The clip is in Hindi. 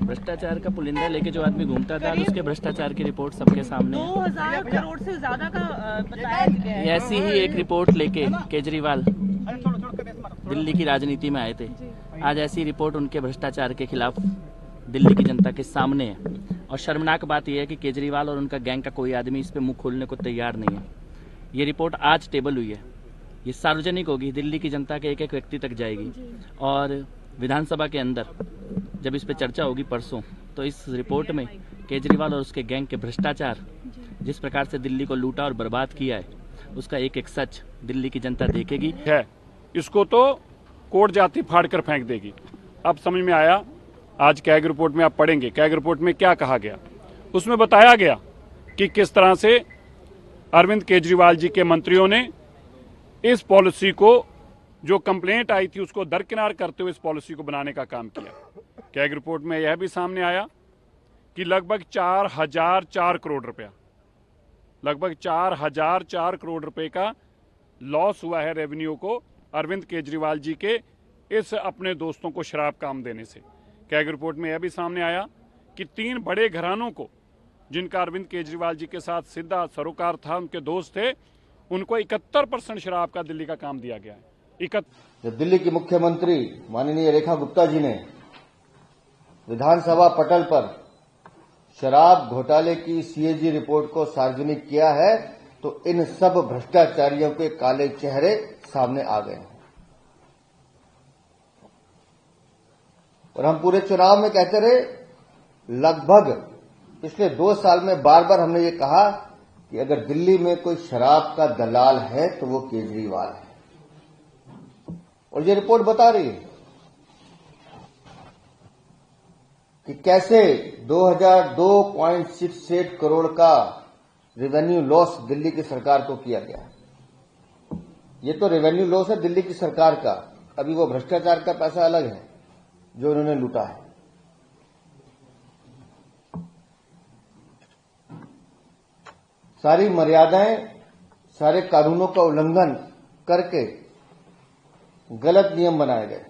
भ्रष्टाचार का पुलिंदा लेके जो आदमी घूमता था, उसके भ्रष्टाचार की रिपोर्ट सबके सामने है। 2000 करोड़ से ज्यादा का बताया गया है। ऐसी ही एक रिपोर्ट लेके केजरीवाल दिल्ली की राजनीति में आए थे। आज ऐसी रिपोर्ट उनके भ्रष्टाचार के खिलाफ दिल्ली की जनता के सामने है। और शर्मनाक बात यह है कि केजरीवाल और उनका गैंग का कोई आदमी इस पे मुंह खोलने को तैयार नहीं है। ये रिपोर्ट आज टेबल हुई है, ये सार्वजनिक होगी, दिल्ली की जनता के एक एक व्यक्ति तक जाएगी। और विधानसभा के अंदर जब इस पे चर्चा होगी परसों, तो इस रिपोर्ट में केजरीवाल और उसके गैंग के भ्रष्टाचार, जिस प्रकार से दिल्ली को लूटा और बर्बाद किया है, उसका एक एक सच दिल्ली की जनता देखेगी। है इसको तो कोर्ट जाति फाड़ कर फेंक देगी। अब समझ में आया, आज कैग रिपोर्ट में आप पढ़ेंगे, कैग रिपोर्ट में क्या कहा गया। उसमें बताया गया कि किस तरह से अरविंद केजरीवाल जी के मंत्रियों ने इस पॉलिसी को, जो कंप्लेंट आई थी, उसको दरकिनार करते हुए इस पॉलिसी को बनाने का काम किया। कैग रिपोर्ट में यह भी सामने आया कि लगभग 4004 करोड़ रुपया, लगभग 4004 करोड़ रुपए का लॉस हुआ है रेवेन्यू को अरविंद केजरीवाल जी के इस अपने दोस्तों को शराब काम देने से। कैग रिपोर्ट में यह भी सामने आया कि 3 बड़े घरानों को, जिनका अरविंद केजरीवाल जी के साथ सीधा सरोकार था, उनके दोस्त थे, उनको 71% शराब का दिल्ली का काम दिया गया है। जब दिल्ली की मुख्यमंत्री माननीय रेखा गुप्ता जी ने विधानसभा पटल पर शराब घोटाले की सीएजी रिपोर्ट को सार्वजनिक किया है, तो इन सब भ्रष्टाचारियों के काले चेहरे सामने आ गए हैं। और हम पूरे चुनाव में कहते रहे, लगभग पिछले 2 साल में बार बार हमने ये कहा कि अगर दिल्ली में कोई शराब का दलाल है तो वो केजरीवाल है। और ये रिपोर्ट बता रही है कि कैसे 2002.68 करोड़ का रेवेन्यू लॉस दिल्ली की सरकार को किया गया। ये तो रेवेन्यू लॉस है दिल्ली की सरकार का, अभी वो भ्रष्टाचार का पैसा अलग है जो उन्होंने लूटा है। सारी मर्यादाएं, सारे कानूनों का उल्लंघन करके गलत नियम बनाए गए।